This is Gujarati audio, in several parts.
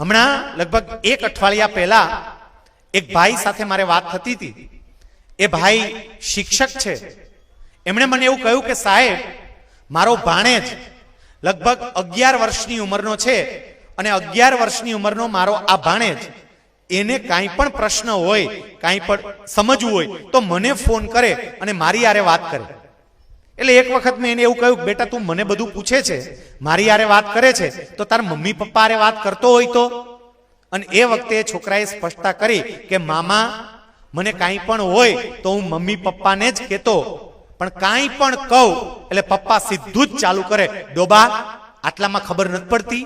હમણાં લગભગ 1 અઠવાડિયા પહેલા એક ભાઈ સાથે મારે વાત થતી હતી. એ ભાઈ શિક્ષક છે. એમણે મને એવું કહ્યું કે સાહેબ, મારો ભાણેજ લગભગ 11 વર્ષની ઉંમરનો છે અને 11 વર્ષની ઉંમરનો મારો આ ભાણેજ એને કાંઈ પણ પ્રશ્ન હોય, કાંઈ પણ સમજવું હોય તો મને ફોન કરે અને મારી હારે વાત કરે. એટલે એક વખત મેં એને એવું કહ્યું, બેટા તું મને બધું પૂછે છે, મારી હારે વાત કરે છે, તો તાર મમ્મી પપ્પા હારે વાત કરતો હોય તો? અને એ વખતે છોકરાએ સ્પષ્ટતા કરી કે મામા, મને કાંઈ પણ હોય તો હું મમ્મી પપ્પાને જ કહેતો, પણ કાંઈ પણ કહું એટલે પપ્પા સીધું જ ચાલુ કરે, ડોબા આટલામાં ખબર નથી પડતી?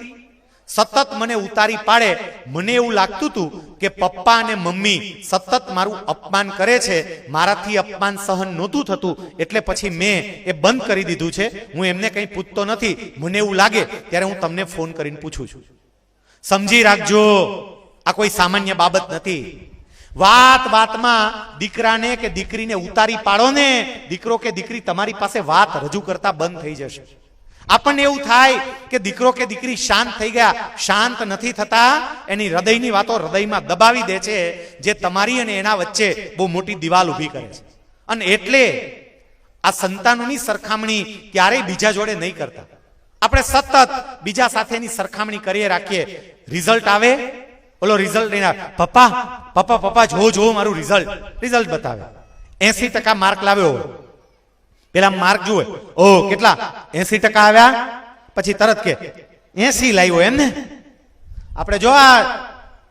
સતત મને ઉતારી પાડે. મને એવું લાગતું હતું કે પપ્પા અને મમ્મી સતત મારું અપમાન કરે છે, મારાથી અપમાન સહન નહોતું થતું, એટલે પછી મેં એ બંધ કરી દીધું છે. હું એમને કંઈ પૂછતો નથી. મને એવું લાગે ત્યારે હું તમને ફોન કરીને પૂછું છું. સમજી રાખજો, આ કોઈ સામાન્ય બાબત નથી. વાત વાતમાં દીકરાને કે દીકરીને ઉતારી પાડો ને, દીકરો કે દીકરી તમારી પાસે વાત રજૂ કરતા બંધ થઈ જશે. આપણને એવું થાય કે દીકરો કે દીકરી શાંત થઈ ગયા. શાંત નથી થતા. એની હૃદયની વાતો હૃદયમાં દબાવી દે છે, જે તમારી અને એના વચ્ચે બહુ મોટી દિવાલ ઊભી કરે છે. અને એટલે આ સંતાનોની સરખામણી ક્યારેય બીજા જોડે નહીં કરતા. આપણે સતત બીજા સાથેની સરખામણી કરીએ રાખીએ. રિઝલ્ટ આવે, બોલો રિઝલ્ટ લઈને પપ્પા પપ્પા પપ્પા જો મારું રિઝલ્ટ બતાવે. 80% માર્ક લાવ્યો હોય, પેલા માર્ક જુએ, ઓ કેટલા 80% આવ્યા, પછી તરત કે 80 લાવ્યો એમ ને. આપણે જો આ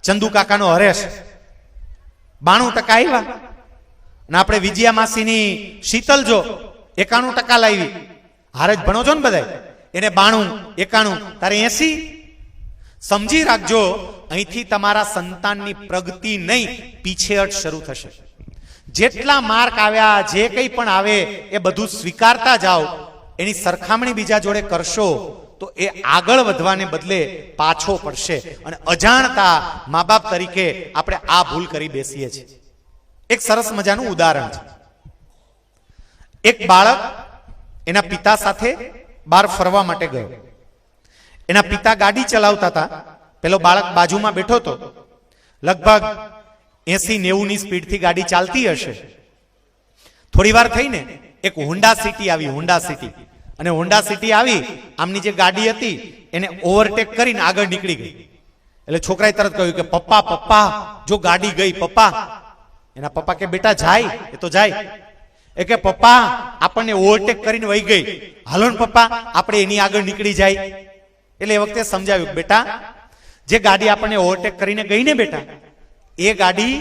ચંદુ કાકાનો હરેશ 92% આવ્યા, અને આપણે વિજયા માસીની શીતલ જો 91% લાવી. હારે જ ભણો છો ને બધા, એને 92 91, તારે 80. સમજી રાખજો, અહીંથી તમારા સંતાનની પ્રગતિ નહીં, પીછેહટ શરૂ થશે. જેટલા માર્ક આવ્યા, જે કંઈ પણ આવે એ બધું સ્વીકારતા જાઓ. એની સરખામણી બીજા જોડે કરશો તો એ આગળ વધવાને બદલે પાછો પડશે. અને અજાણતા મા બાપ તરીકે આપણે આ ભૂલ કરી બેસીએ છીએ. એક સરસ મજાનું ઉદાહરણ છે. એક બાળક એના પિતા સાથે બહાર ફરવા માટે ગયો. એના પિતા ગાડી ચલાવતા હતા, પેલો બાળક બાજુમાં બેઠો હતો. લગભગ 80-90 ની સ્પીડથી ગાડી ચાલતી હશે. થોડી વાર થઈને એક હોન્ડા સિટી આવી. હોન્ડા સિટી, અને હોન્ડા સિટી આવી, આમની જે ગાડી હતી એને ઓવરટેક કરીને આગળ નીકળી ગઈ. એટલે છોકરાએ તરત કહ્યું કે પપ્પા પપ્પા જો ગાડી ગઈ પપ્પા. એના પપ્પા કે બેટા જાય, એ તો જાય. એ કે પપ્પા આપણને ઓવરટેક કરીને વહી ગઈ, હાલો ને પપ્પા આપણે એની આગળ નીકળી જાય. એટલે એ વખતે સમજાવ્યું, બેટા જે ગાડી આપણને ઓવરટેક કરીને ગઈ ને બેટા, એ ગાડી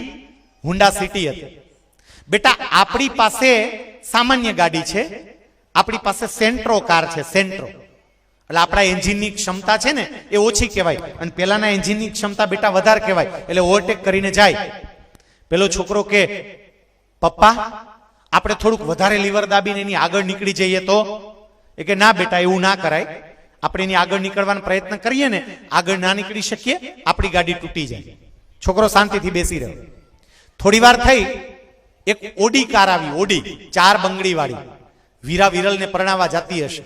હોન્ડા સિટી હતી. બેટા આપણી પાસે સામાન્ય ગાડી છે, આપણી પાસે સેન્ટ્રો કાર છે. સેન્ટ્રો એટલે આપણા એન્જિનની ક્ષમતા છે ને એ ઓછી કહેવાય, અને પેલાના એન્જિનની ક્ષમતા બેટા વધારે કહેવાય. એટલે ઓવરટેક કરીને જાય. પેલો છોકરો કે પપ્પા આપણે થોડુંક વધારે લીવર દાબીને એની આગળ નીકળી જઈએ તો? એ કે ના બેટા એવું ના કરાય, આપણે એની આગળ નીકળવાનો પ્રયત્ન કરીએ ને, આગળ ના નીકળી શકીએ, આપણી ગાડી તૂટી જાય. છોકરો શાંતિથી બેસી રહ્યો. થોડી વાર થઈ, એક ઓડી કાર આવી. ઓડી 4 બંગડી વાળી, વીરા વિરલને પરણાવવા જતી હશે.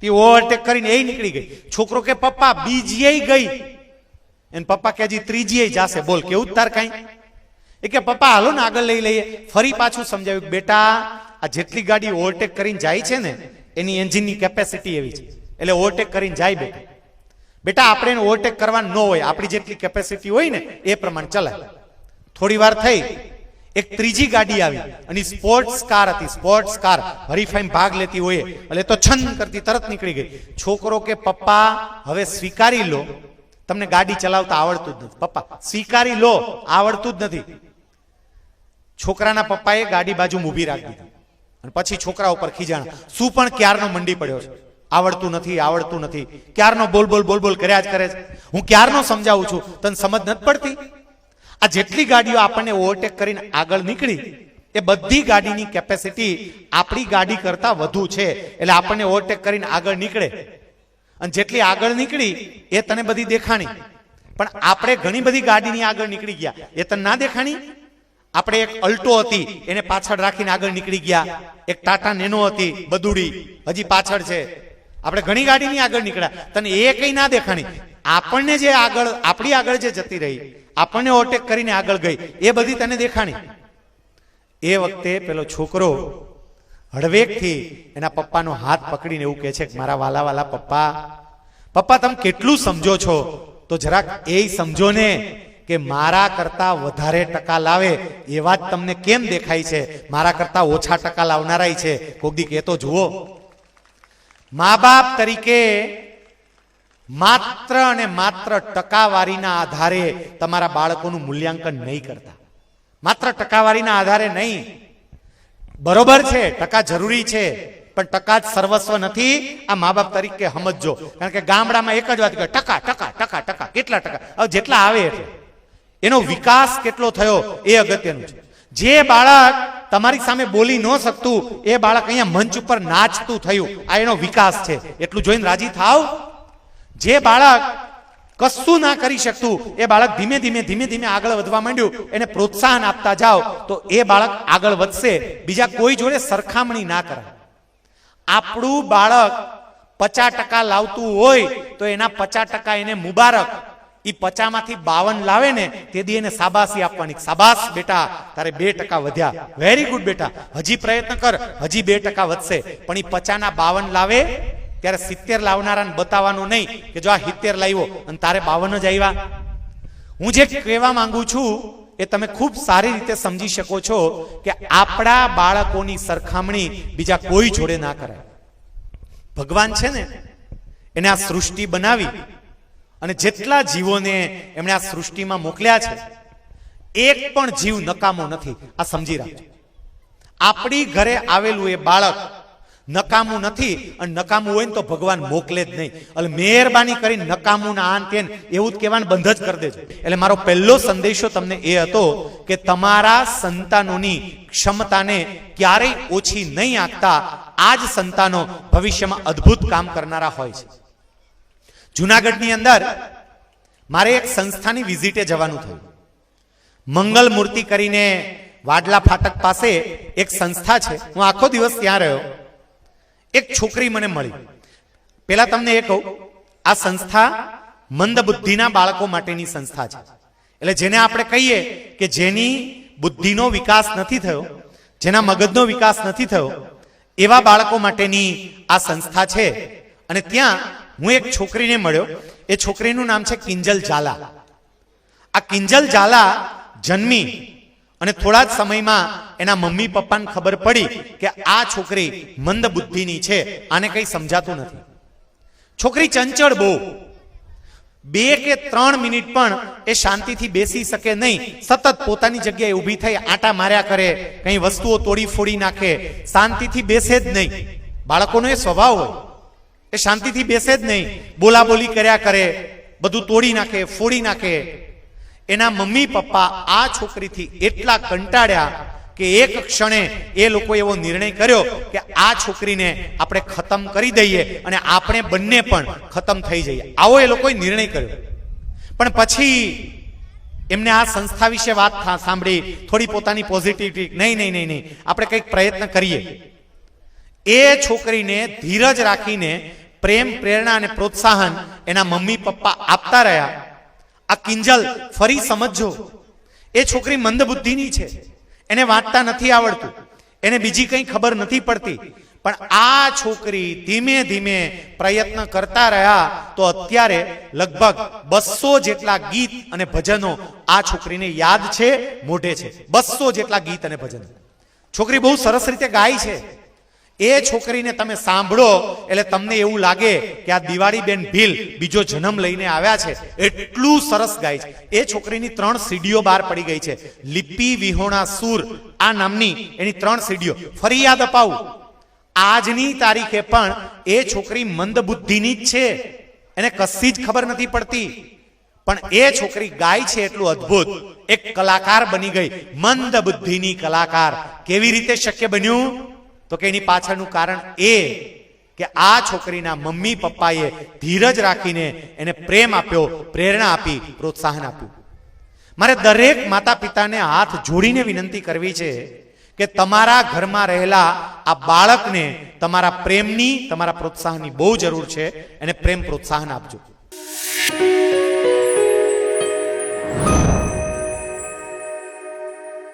તે ઓવરટેક કરીને એ નીકળી ગઈ. છોકરો કે પપ્પા બીજીએ ગઈ. એને પપ્પા કે હજી ત્રીજીએ જશે. બોલ કેવું તાર કઈ? એ કે પપ્પા હાલો ને આગળ લઈ લઈએ. ફરી પાછું સમજાવ્યું, બેટા આ જેટલી ગાડી ઓવરટેક કરીને જાય છે ને એની એન્જિનની કેપેસિટી એવી છે, એટલે ઓવરટેક કરીને જાય. બેટા બેટા આપણે એને ઓવરટેક કરવાનું ન હોય, આપણી જેટલી કેપેસિટી હોય ને એ પ્રમાણે ચલાય. થોડી વાર થઈ, એક ત્રીજી ગાડી આવી, અને સ્પોર્ટ્સ કાર હતી. સ્પોર્ટ્સ કાર હરીફાઈમાં ભાગ લેતી હોય એટલે તો છન કરતી તરત નીકળી ગઈ. છોકરો કે પપ્પા હવે સ્વીકારી લો, તમને ગાડી ચલાવતા આવડતું જ નથી. પપ્પા સ્વીકારી લો, આવડતું જ નથી. છોકરાના પપ્પાએ ગાડી બાજુ ઊભી રાખી દીધી, અને પછી છોકરા ઉપર ખીજાણ. શું પણ ક્યારનો મંડી પડ્યો છે, આવડતું નથી આવડતું નથી, ક્યારનો બોલ બોલ બોલ બોલ કર્યા જ કરે છે. હું ક્યારનો સમજાવું છું, તને સમજ નથી પડતી? આ જેટલી ગાડીઓ આપણને ઓવરટેક કરીને આગળ નીકળી, એ બધી ગાડીની કેપેસિટી આપણી ગાડી કરતા વધુ છે. એટલે આપણને ઓવરટેક કરીને આગળ નીકળે, અને જેટલી આગળ નીકળી એ તને બધી દેખાણી. પણ આપણે ઘણી બધી ગાડીની આગળ નીકળી ગયા, એ તને ના દેખાણી? આપણે એક અલ્ટો હતી એને પાછળ રાખીને આગળ નીકળી ગયા. એક ટાટા નેનો હતી બદુડી, હજી પાછળ છે. આપણે ઘણી ગાડીની આગળ નીકળ્યા, તને એ કઈ ના દેખાણી. આપણને જે આગળ, આપણી આગળ જે જતી રહી, આપણને ઓવરટેક કરીને આગળ ગઈ, એ બધી તને દેખાણી. એ વખતે પેલો છોકરો હળવેકથી એના પપ્પાનો હાથ પકડીને એવું કહે છે કે મારા વાલા વાલા પપ્પા, પપ્પા તમે કેટલું સમજો છો તો જરાક એ સમજો ને કે મારા કરતા વધારે ટકા લાવે એવા જ તમને કેમ દેખાય છે, મારા કરતા ઓછા ટકા લાવનારાય છે, કોક દી કહેતો જુઓ. મા બાપ તરીકે માત્ર અને માત્ર ટકાવારીના આધારે તમારા બાળકોનું મૂલ્યાંકન નહીં કરતા. માત્ર ટકાવારીના આધારે નહીં. બરોબર છે, ટકા જરૂરી છે, પણ ટકા જ સર્વસ્વ નથી. આ મા બાપ તરીકે સમજજો. કારણ કે ગામડામાં એક જ વાત કે ટકા ટકા ટકા ટકા, કેટલા ટકા, હવે જેટલા આવે એટલે એનો વિકાસ કેટલો થયો એ અગત્યનું છે. જે બાળક તમારી સામે બોલી ન શકતું એ બાળક અહીંયા મંચ ઉપર નાચતું થયું, આ એનો વિકાસ છે. એટલું જોઈને રાજી થાવ. જે બાળક કશું ના કરી શકતું એ બાળક ધીમે ધીમે ધીમે ધીમે આગળ વધવા માંડ્યું, એને પ્રોત્સાહન આપતા જાઓ તો એ બાળક આગળ વધશે. બીજા કોઈ જોડે સરખામણી ના કરાય. આપણું બાળક 50% લાવતું હોય તો એના 50% એને મુબારક. એ 50 માંથી 52 લાવે ને તે દી એને શાબાશી આપવાની. શાબાશ બેટા, તારે 2% વધ્યા, વેરી ગુડ બેટા, હજી પ્રયત્ન કર, હજી 2% વધશે. પણ એ 50 ના 52 લાવે ત્યારે 70 લાવનારાને બતાવવાનું નહીં કે જો આ 70 લાવ્યો અને તારે 52 જ આવ્યા. હું જે કહેવા માંગુ છું એ તમે ખૂબ સારી રીતે સમજી શકો છો કે આપણા બાળકોની સરખામણી બીજા કોઈ જોડે ના કરાય. ભગવાન છે ને એને આ સૃષ્ટિ બનાવી અને જેટલા જીવોને એમણે આ સૃષ્ટિમાં મોકલ્યા છે, એક પણ જીવ નકામો નથી. આ સમજી રાખજો. આપણી ઘરે આવેલું એ બાળક નકામું નથી, અને નકામું હોય ને તો ભગવાન મોકલે જ નહીં. એટલે મહેરબાની કરીને નકામું ના આન તેન એવું જ કહેવાનું બંધ જ કરી દેજો. એટલે મારો પહેલો સંદેશો તમને એ હતો કે તમારા સંતાનોની ક્ષમતાને ક્યારેય ઓછી નહીં આંકતા. આ જ સંતાનો ભવિષ્યમાં અદ્ભુત કામ કરનારા હોય છે. જુનાગઢની અંદર મારે એક સંસ્થાની વિઝિટે જવાનું થયું. મંગલ મૂર્તિ કરીને વાડલા ફાટક પાસે એક સંસ્થા છે. હું આખો દિવસ ત્યાં રહ્યો. એક છોકરી મને મળી. પેલા તમને એ કહું, આ સંસ્થા મંદબુદ્ધિના બાળકો માટેની સંસ્થા છે. એટલે જેને આપણે કહીએ કે જેની બુદ્ધિનો વિકાસ નથી થયો, જેના મગજનો વિકાસ નથી થયો, એવા બાળકો માટેની આ સંસ્થા છે. અને ત્યાં હું એક છોકરીને મળ્યો. એ છોકરીનું નામ છે કિંજલ ઝાલા. આ કિંજલ ઝાલા જન્મી અને થોડા જ સમયમાં એના મમ્મી પપ્પાને ખબર પડી કે આ છોકરી મંદ બુદ્ધિની છે, આને કંઈ સમજાતું નથી. છોકરી ચંચળ બહુ. 2 કે 3 મિનિટ પણ એ શાંતિથી બેસી શકે નહીં. સતત પોતાની જગ્યાએ ઊભી થઈ આંટા માર્યા કરે, કઈ વસ્તુઓ તોડી ફોડી નાખે, શાંતિથી બેસે જ નહીં. બાળકોનો એ સ્વભાવ હોય, એ શાંતિથી બેસે જ નહીં, બોલાબોલી કર્યા કરે, બધું તોડી નાખે, ફોડી નાખે. એના મમ્મી પપ્પા આ છોકરીથી એટલા કંટાળ્યા કે એક ક્ષણે એ લોકો એવો નિર્ણય કર્યો કે આ છોકરીને આપણે ખતમ કરી દઈએ અને આપણે બંને પણ ખતમ થઈ જઈએ. આવો એ લોકોએ નિર્ણય કર્યો. પણ પછી એમને આ સંસ્થા વિશે વાત સાંભળી, થોડી પોતાની પોઝિટિવિટી, નહીં નહીં નહીં નહીં આપણે કંઈક પ્રયત્ન કરીએ. એ છોકરીને ધીરજ રાખીને પ્રેમ, પ્રેરણા અને પ્રોત્સાહન એના મમ્મી પપ્પા આપતા રહ્યા. આ કિંજલ ફરી સમજો, એ છોકરી મંદબુદ્ધિની છે, એને વાંચતા નથી આવડતું, એને બીજી કંઈ ખબર નથી પડતી. પણ આ છોકરી ધીમે ધીમે પ્રયત્ન કરતા રહ્યા તો અત્યારે લગભગ 200 જેટલા ગીત અને ભજનો આ છોકરીને યાદ છે, મોઢે છે. 200 જેટલા ગીત અને ભજનો. છોકરી બહુ સરસ રીતે ગાય છે. એ છોકરીને તમે સાંભળો એટલે તમને એવું લાગે કે આ દિવાળીબેન ભીલ બીજો જન્મ લઈને આવ્યા છે, એટલું સરસ ગાય છે. એ છોકરીની 3 સીડીઓ બહાર પડી ગઈ છે. લિપિ વિહોણા સુર આ નામની એની 3 સીડીઓ. ફરી યાદ અપાવું, આજની તારીખે પણ એ છોકરી મંદબુદ્ધિની જ છે, એને કશી જ ખબર નથી પડતી. પણ એ છોકરી ગાય છે એટલું અદ્ભુત, એક કલાકાર બની ગઈ, મંદબુદ્ધિની કલાકાર. કેવી રીતે શક્ય બન્યું? તો કે એની પાછળનું કારણ એ કે આ છોકરીના મમ્મી પપ્પાએ ધીરજ રાખીને એને પ્રેમ આપ્યો, પ્રેરણા આપી, પ્રોત્સાહન આપ્યું. મારે દરેક માતા પિતાને હાથ જોડીને વિનંતી કરવી છે કે તમારા ઘરમાં રહેલા આ બાળકને તમારા પ્રેમની, તમારા પ્રોત્સાહનની બહુ જરૂર છે. એને પ્રેમ પ્રોત્સાહન આપજો.